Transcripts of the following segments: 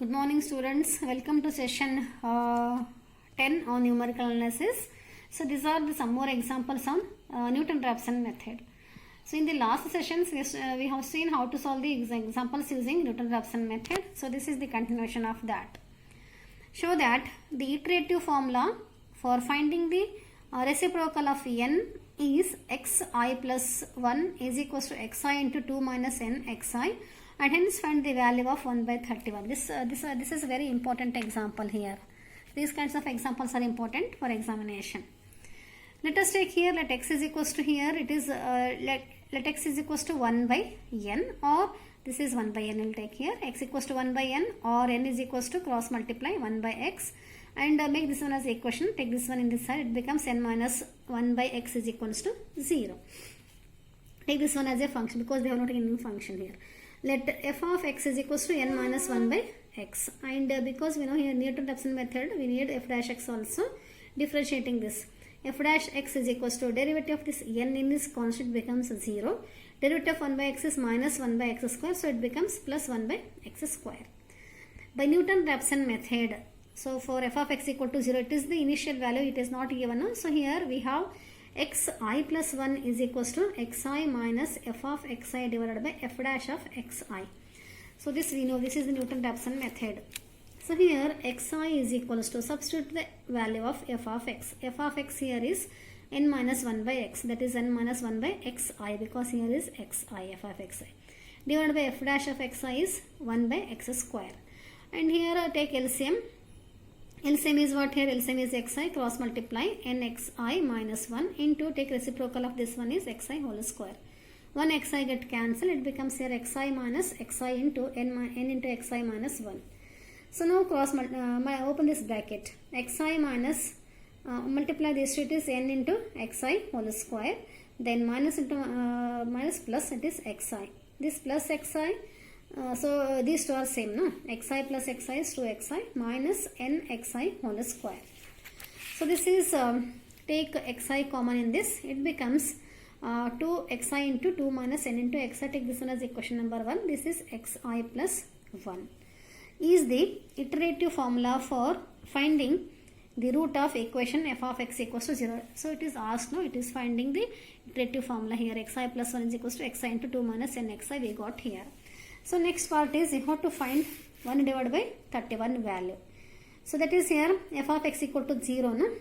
Good morning students, welcome to session 10 on numerical analysis. So these are some more examples on Newton-Raphson method. So in the last sessions we have seen how to solve the examples using Newton-Raphson method. So this is the continuation of that. Show that the iterative formula for finding the reciprocal of n is xi plus 1 is equals to xi into 2 minus n xi, and hence find the value of 1 by 31. This is a very important example here. These kinds of examples are important for examination. Let us take here, let x is equals to here, it is let x is equals to 1 by n, or this is 1 by n will take here, x equals to 1 by n, or n is equals to cross multiply 1 by x, and make this one as equation, take this one in this side, it becomes n minus 1 by x is equals to 0. Take this one as a function because they have not taken any function here. Let f of x is equals to n minus 1 by x, and because we know here Newton-Raphson method we need f dash x also, differentiating this. F dash x is equals to derivative of this n in this constant becomes 0. Derivative of 1 by x is minus 1 by x square, so it becomes plus 1 by x square. By Newton-Raphson method, so for f of x equal to 0, it is the initial value, it is not given. So here we have xi plus 1 is equals to xi minus f of xi divided by f dash of xi. So this we know, this is the Newton-Raphson method. So here xi is equals to, substitute the value of f of x. F of x here is n minus 1 by x, that is n minus 1 by xi, because here is xi, f of xi, divided by f dash of xi is 1 by x square. And here take LCM. LCM is what here? LCM is xi, cross multiply nxi minus 1 into, take reciprocal of this one is xi whole square. 1 xi get cancelled, it becomes here xi minus xi into n into xi minus 1. So now cross open this bracket, xi minus multiply this, it is n into xi whole square, then minus into minus plus, it is xi. This plus xi, so these two are same, no? Xi plus xi is 2xi minus nxi whole square. So this is, take xi common in this, it becomes 2xi into 2 minus n into xi. Take this one as equation number 1. This is xi plus 1. Is the iterative formula for finding the root of equation f of x equals to 0. So it is asked, no? It is finding the iterative formula here, xi plus 1 is equals to xi into 2 minus n xi we got here. So next part is you have to find 1 divided by 31 value. So that is here f of x equal to 0, no?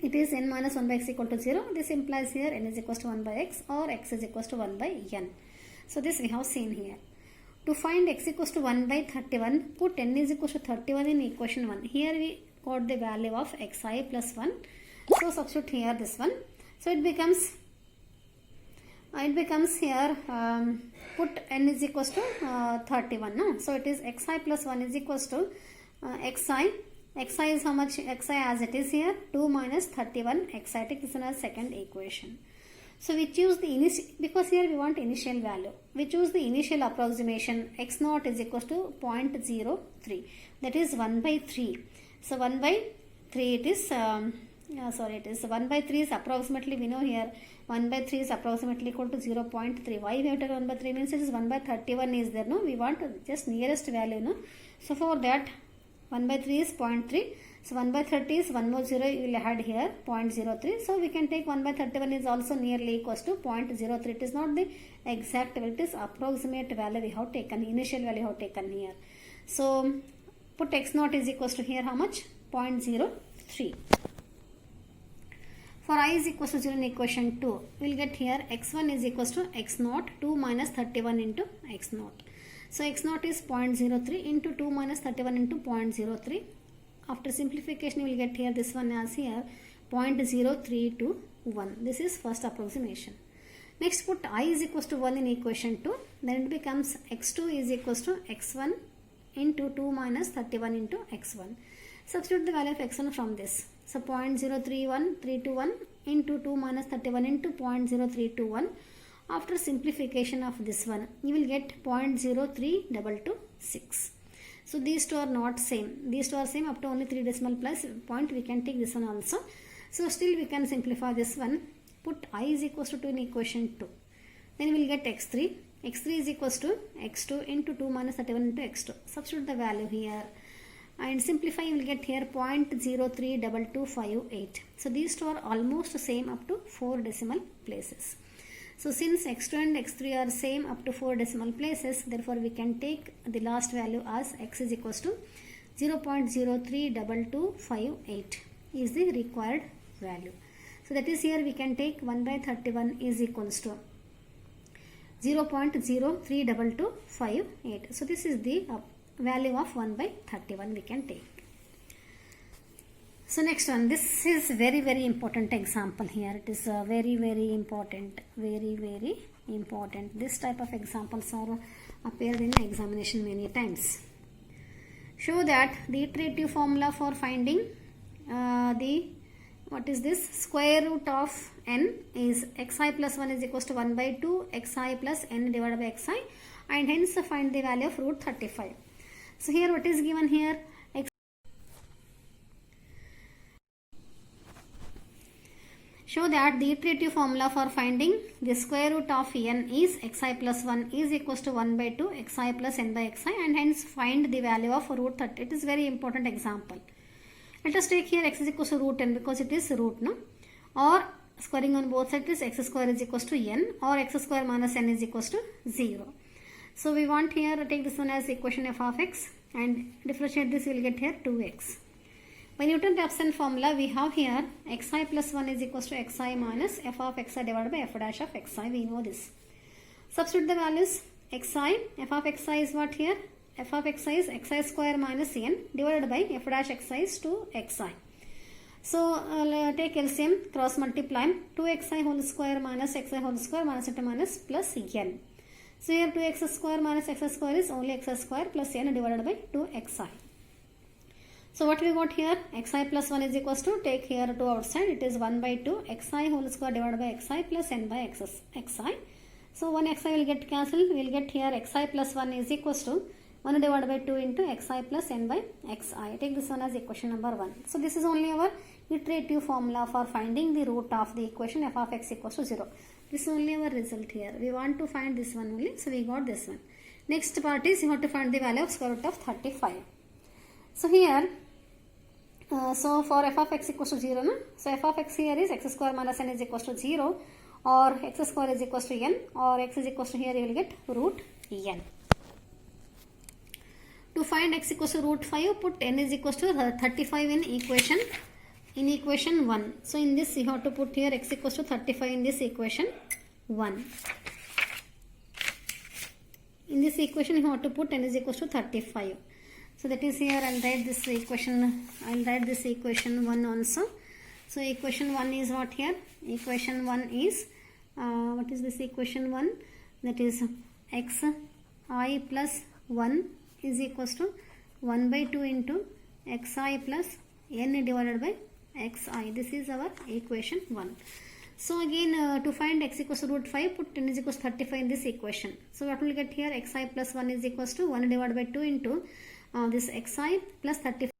It is n minus 1 by x equal to 0. This implies here n is equals to 1 by x, or x is equals to 1 by n. So this we have seen here. To find x equals to 1 by 31, put n is equals to 31 in equation 1. Here we got the value of xi plus 1. So substitute here this one. So it becomes here, put n is equals to 31. No? So it is xi plus 1 is equals to xi. Xi is how much? Xi as it is here, 2 minus 31 xi. Take this one as second equation. So we choose the initial, because here we want initial value. We choose the initial approximation, x naught is equals to 0.03. That is 1 by 3. So 1 by 3 it is, it is 1 by 3 is approximately, we know here 1 by 3 is approximately equal to 0.3. Why we have taken 1 by 3 means it is 1 by 31 is there, no? We want just nearest value, no? So for that 1 by 3 is 0.3. So 1 by 30 is 1 more 0 you will add here 0.03. So we can take 1 by 31 is also nearly equals to 0.03. It is not the exact value, it is approximate value we have taken, initial value we have taken here. So put x naught is equals to here how much? 0.03. For I is equals to 0 in equation 2, we will get here x1 is equals to x naught 2 minus 31 into x naught. So x naught is 0.03 into 2 minus 31 into 0.03. After simplification you will get here this one as here 0.0321. This is first approximation. Next put I is equals to 1 in equation 2. Then it becomes x2 is equals to x1 into 2 minus 31 into x1. Substitute the value of x1 from this. So 0.031321 into 2 minus 31 into 0.0321. After simplification of this one, you will get 0.03226. So these two are not same. These two are same up to only 3 decimal place point. We can take this one also. So still we can simplify this one. Put I is equals to 2 in equation 2. Then we will get x3. x3 is equals to x2 into 2 minus 31 into x2. Substitute the value here and simplify, you will get here 0.032258. So these two are almost same up to 4 decimal places. So since x2 and x3 are same up to 4 decimal places, therefore we can take the last value as x is equals to 0.032258 is the required value. So that is here we can take 1 by 31 is equals to 0.032258. So this is the value of 1 by 31 we can take. So next one, this is very important example here. It is very important, very important. This type of examples are appeared in examination many times. Show that the iterative formula for finding what is this, square root of n is xi plus 1 is equals to 1 by 2 xi plus n divided by xi, and hence find the value of root 35. So here what is given here, show that the iterative formula for finding the square root of n is xi plus 1 is equals to 1 by 2 xi plus n by xi, and hence find the value of root 30. It is very important example. Let us take here x is equals to root n because it is root, no? Or squaring on both sides is x square is equals to n, or x square minus n is equals to 0. So we want here to take this one as equation f of x and differentiate this, we will get here 2x. By Newton-Raphson formula, we have here xi plus 1 is equals to xi minus f of xi divided by f dash of xi. We know this. Substitute the values. Xi, f of xi is what here? F of xi is xi square minus n divided by f dash xi is 2xi. So take LCM, cross multiply. 2xi whole square minus xi whole square minus into minus plus n. So here 2x square minus x square is only x square plus n divided by 2xi. So what we got here, xi plus 1 is equals to, take here 2 outside, it is 1 by 2 xi whole square divided by xi plus n by xi. So 1 xi will get cancelled, we will get here xi plus 1 is equals to 1 divided by 2 into xi plus n by xi. Take this one as equation number 1. So this is only our iterative formula for finding the root of the equation f of x equals to 0. This is only our result here. We want to find this one only, so we got this one. Next part is you have to find the value of square root of 35. So here, so for f of x equals to 0, no? So f of x here is x square minus n is equals to 0, or x square is equals to n, or x is equals to, here you will get root n. To find x equals to root 5, put n is equals to 35 in equation 1. So in this you have to put here x equals to 35 in this equation 1. In this equation you have to put n is equals to 35. So that is here, I'll write this equation 1 also. So equation 1 is what here? Equation 1 is, what is this equation 1? That is xi plus 1 is equals to 1 by 2 into xi plus n divided by xi. This is our equation 1. So again, to find x equals to root 5, put n is equals to 35 in this equation. So what will get here? Xi plus 1 is equals to 1 divided by 2 into this xi plus 35.